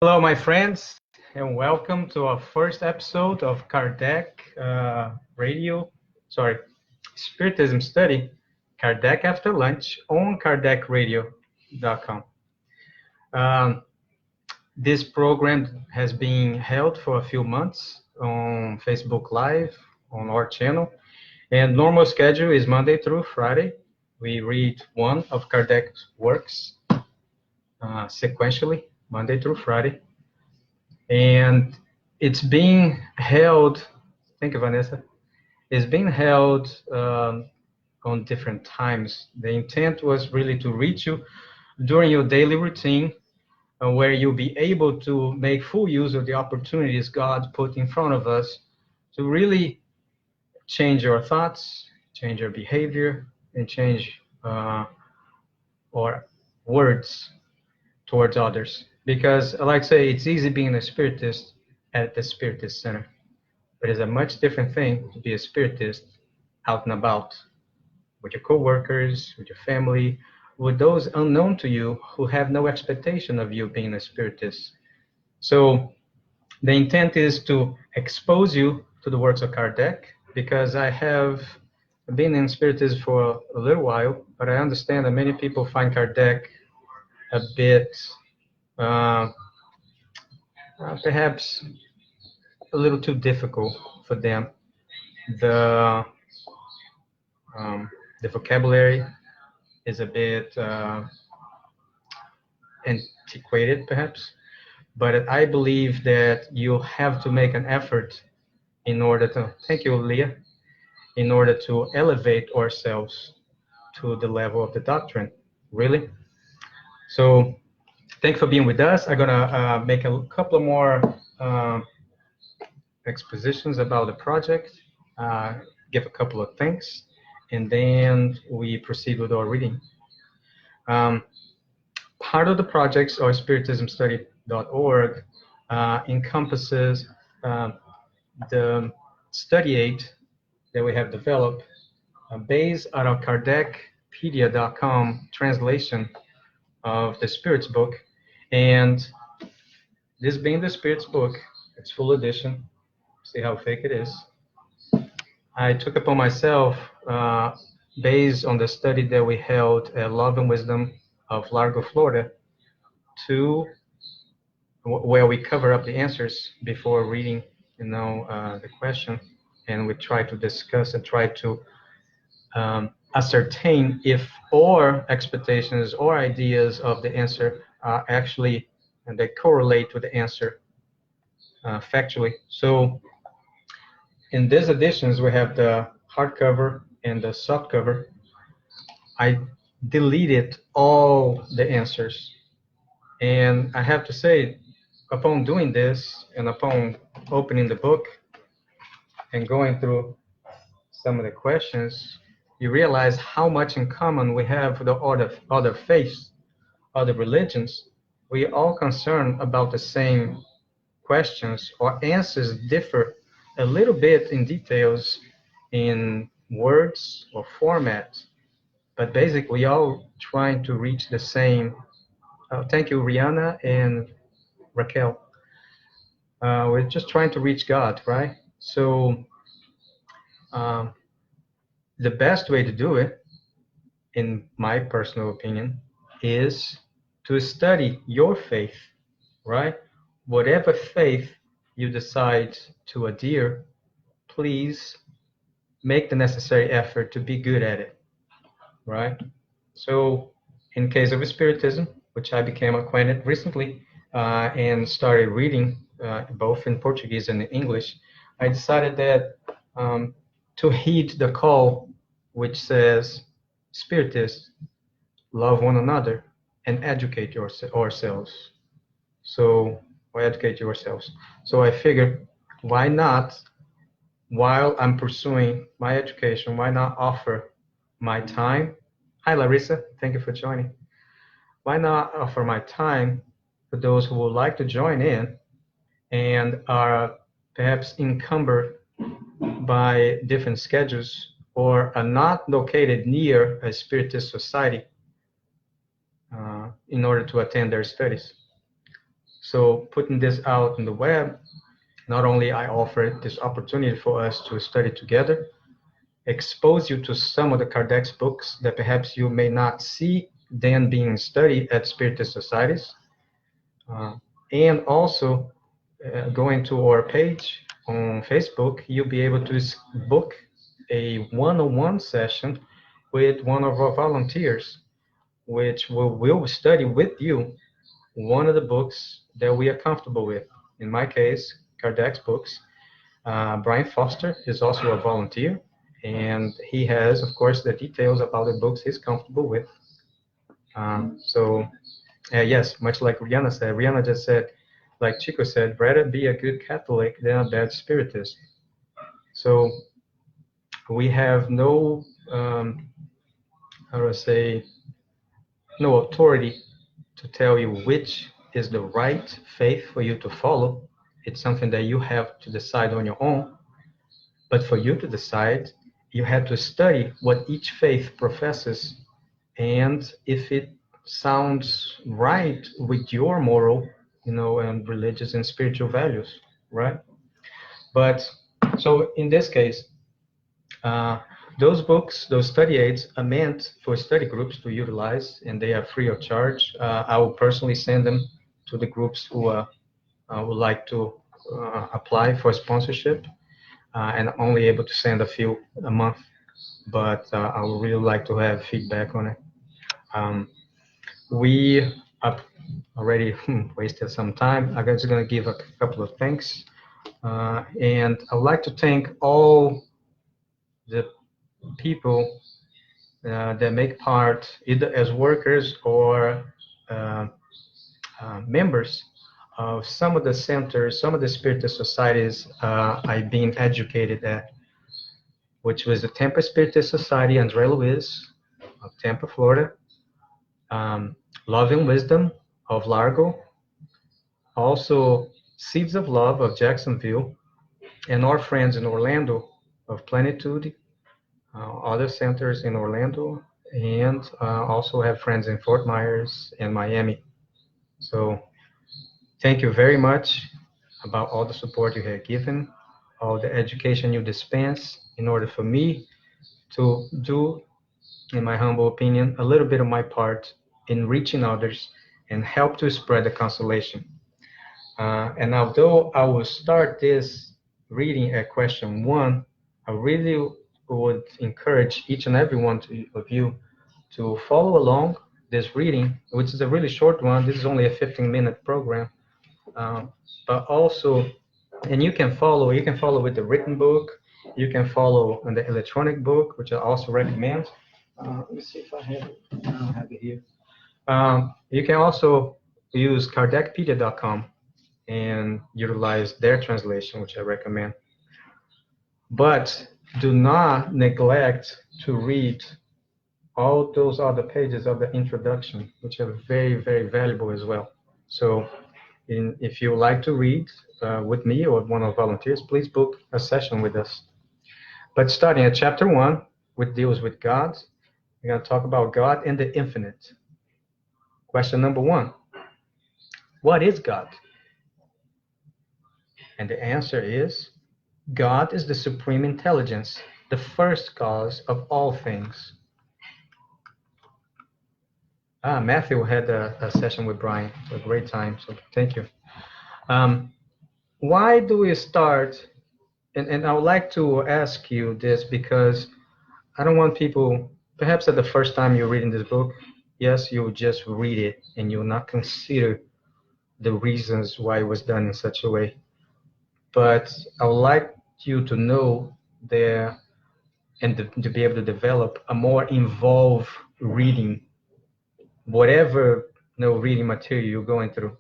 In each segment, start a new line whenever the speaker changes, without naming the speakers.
Hello, my friends, and welcome to our first episode of Kardec Radio, sorry, Spiritism Study, Kardec After Lunch on KardecRadio.com. Um, this program has been held for a few months on Facebook Live, on our channel, and normal schedule is Monday through Friday. We read one of Kardec's works sequentially, Monday through Friday. And it's being held, thank you, Vanessa, it's being held on different times. The intent was really to reach you during your daily routine, where you'll be able to make full use of the opportunities God put in front of us to really change your thoughts, change your behavior, and change our words towards others. Because, like I say, it's easy being a spiritist at the Spiritist Center, but it's a much different thing to be a spiritist out and about with your coworkers, with your family, with those unknown to you who have no expectation of you being a spiritist. So the intent is to expose you to the works of Kardec, because I have been in spiritism for a little while, but I understand that many people find Kardec a bit perhaps a little too difficult for them. The the vocabulary is a bit antiquated, perhaps, but I believe that you have to make an effort in order to, thank you, Leah, in order to elevate ourselves to the level of the doctrine, really. So thanks for being with us. I'm gonna make a couple of more expositions about the project, give a couple of thanks, and then we proceed with our reading. Part of the projects, or spiritismstudy.org, encompasses the study aid that we have developed based on our Kardecpedia.com translation of the Spirits book. And this being the Spirits book, it's full edition. See how fake it is. I took upon myself, based on the study that we held at Love and Wisdom of Largo, Florida, where we cover up the answers before reading, the question, and we try to discuss and try to ascertain if our expectations or ideas of the answer are actually, and they correlate with the answer factually. So in these editions, we have the hardcover and the softcover. I deleted all the answers. And I have to say, upon doing this and upon opening the book and going through some of the questions, you realize how much in common we have with the other faiths, other religions. We all concerned about the same questions, or answers differ a little bit in details, in words or format, but basically all trying to reach the same. Thank you, Rihanna and Raquel. We're just trying to reach God, right? So the best way to do it, in my personal opinion, is to study your faith, right? Whatever faith you decide to adhere, please make the necessary effort to be good at it, right? So in case of Spiritism, which I became acquainted recently and started reading both in Portuguese and in English, I decided that to heed the call which says, Spiritists, love one another and educate ourselves. So, or educate yourselves. So I figured, why not, while I'm pursuing my education, why not offer my time? Hi, Larissa. Thank you for joining. Why not offer my time for those who would like to join in and are perhaps encumbered by different schedules or are not located near a Spiritist society in order to attend their studies. So putting this out in the web, not only I offer this opportunity for us to study together, expose you to some of the Kardec's books that perhaps you may not see then being studied at Spiritist societies, uh, and also going to our page on Facebook, you'll be able to book a one-on-one session with one of our volunteers, which will study with you one of the books that we are comfortable with. In my case, Kardec's books. Brian Foster is also a volunteer, and he has, of course, the details about the books he's comfortable with. Yes, much like Rihanna said, Rihanna just said, like Chico said, rather be a good Catholic than a bad Spiritist. So we have no, how do I say, no authority to tell you which is the right faith for you to follow. It's something that you have to decide on your own. But for you to decide, you have to study what each faith professes, and if it sounds right with your moral, and religious and spiritual values, right? But so in this case, uh, those books, those study aids are meant for study groups to utilize, and they are free of charge. I will personally send them to the groups who would like to apply for sponsorship, and I'm only able to send a few a month, but I would really like to have feedback on it. We have already wasted some time. I'm just going to give a couple of thanks. And I'd like to thank all the people that make part, either as workers or uh, members of some of the centers, some of the Spiritist societies I've been educated at, which was the Tampa Spiritist Society, Andre Luis of Tampa, Florida, Love and Wisdom of Largo, also Seeds of Love of Jacksonville, and our friends in Orlando of Plenitude, other centers in Orlando, and also have friends in Fort Myers and Miami. So thank you very much about all the support you have given, all the education you dispense in order for me to do, in my humble opinion, a little bit of my part in reaching others and help to spread the consolation. And although I will start this reading at question 1, I really would encourage each and every one of you to follow along this reading, which is a really short one. This is only a 15-minute program. But also, and you can follow with the written book, you can follow in the electronic book, which I also recommend. Let me see if I have it. I don't have it here. You can also use kardecpedia.com and utilize their translation, which I recommend. But do not neglect to read all those other pages of the introduction, which are very, very valuable as well. So if you like to read with me or one of the volunteers, please book a session with us. But starting at chapter 1, which deals with God, we're going to talk about God and the infinite. Question number 1, what is God? And the answer is, God is the supreme intelligence, the first cause of all things. Matthew had a session with Brian, a great time, so thank you. Why do we start, and I would like to ask you this because I don't want people, perhaps at the first time you're reading this book, yes, you'll just read it and you'll not consider the reasons why it was done in such a way. But I would like you to know there and to be able to develop a more involved reading, whatever reading material you're going through.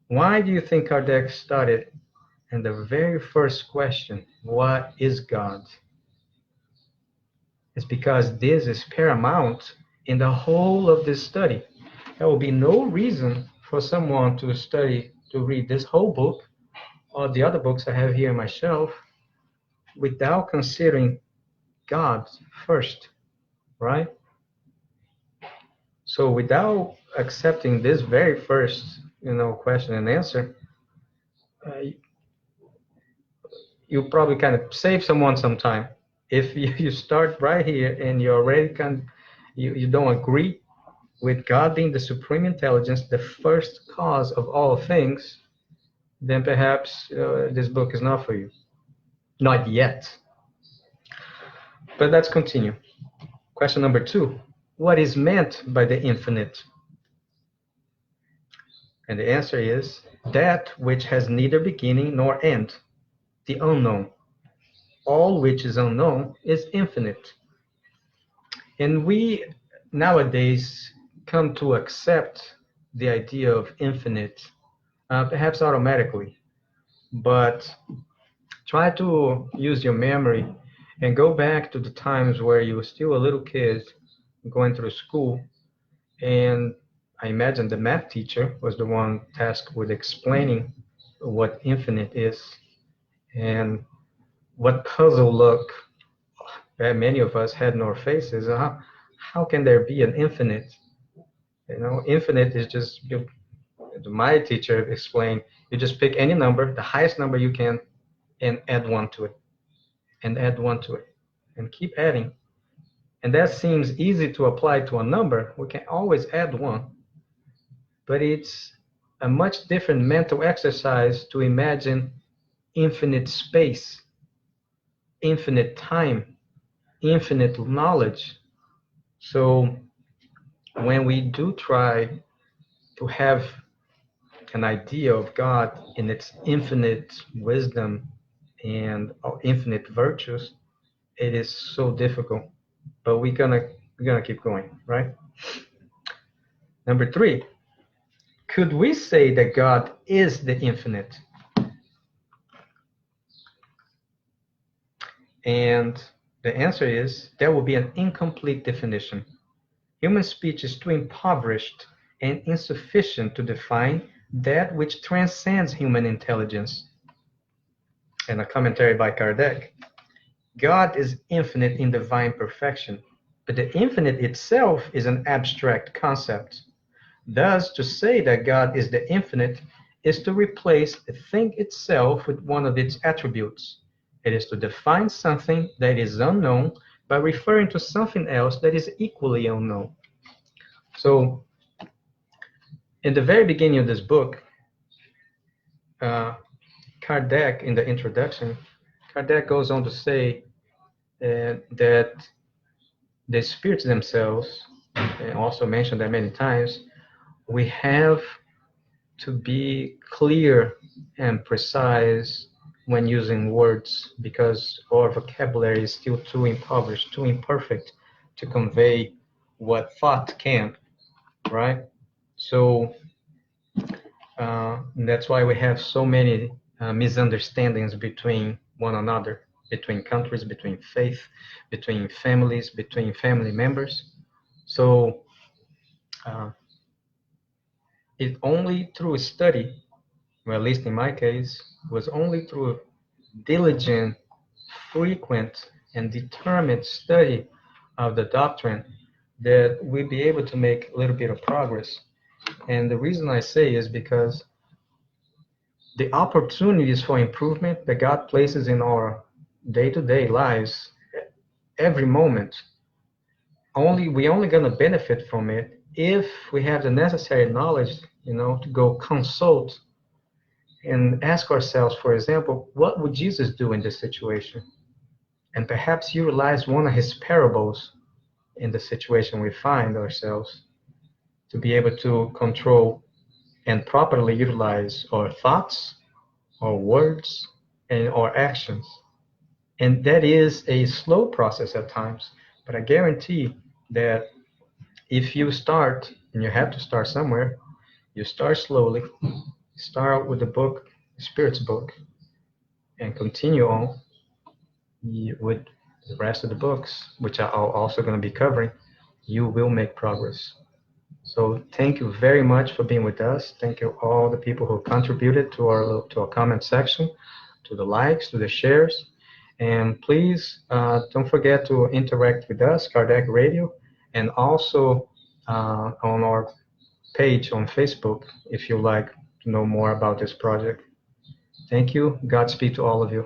Why do you think Kardec started in the very first question, what is God? It's because this is paramount in the whole of this study. There will be no reason for someone to read this whole book or the other books I have here on my shelf without considering God first, right? So without accepting this very first question and answer, uh, you probably kind of save someone some time. If you start right here and you already you don't agree with God being the supreme intelligence, the first cause of all things, then perhaps this book is not for you. Not yet. But let's continue. Question number 2. What is meant by the infinite? And the answer is that which has neither beginning nor end, the unknown. All which is unknown is infinite. And we nowadays come to accept the idea of infinite, perhaps automatically, but try to use your memory and go back to the times where you were still a little kid going through school. And I imagine the math teacher was the one tasked with explaining what infinite is. And what puzzle look that many of us had in our faces. How can there be an infinite? Infinite is just, my teacher explained, you just pick any number, the highest number you can, and add one to it, and add one to it, and keep adding. And that seems easy to apply to a number. We can always add one, but it's a much different mental exercise to imagine infinite space, infinite time, infinite knowledge. So when we do try to have an idea of God in its infinite wisdom and infinite virtues, it is so difficult. But we're gonna keep going, right? Number 3, could we say that God is the infinite? And the answer is that will be an incomplete definition. Human speech is too impoverished and insufficient to define that which transcends human intelligence. And a commentary by Kardec. God is infinite in divine perfection, but the infinite itself is an abstract concept. Thus, to say that God is the infinite is to replace the thing itself with one of its attributes. It is to define something that is unknown by referring to something else that is equally unknown. So, in the very beginning of this book, Kardec, in the introduction, Kardec goes on to say that the spirits themselves, and also mentioned that many times, we have to be clear and precise when using words because our vocabulary is still too impoverished, too imperfect to convey what thought can, right? So that's why we have so many misunderstandings between one another, between countries, between faith, between families, between family members. So it only through study, or at least in my case, was only through diligent, frequent, and determined study of the doctrine that we'll be able to make a little bit of progress. And the reason I say is because the opportunities for improvement that God places in our day-to-day lives, every moment, we're only going to benefit from it if we have the necessary knowledge, to go consult and ask ourselves, for example, what would Jesus do in this situation? And perhaps utilize one of his parables in the situation we find ourselves to be able to control and properly utilize our thoughts, our words, and our actions. And that is a slow process at times, but I guarantee that if you start, and you have to start somewhere, you start slowly, start with the book, the Spirit's book, and continue on with the rest of the books, which I'm also going to be covering, you will make progress. So thank you very much for being with us. Thank you all the people who contributed to our comment section, to the likes, to the shares. And please don't forget to interact with us, Kardec Radio, and also on our page on Facebook if you like to know more about this project. Thank you. Godspeed to all of you.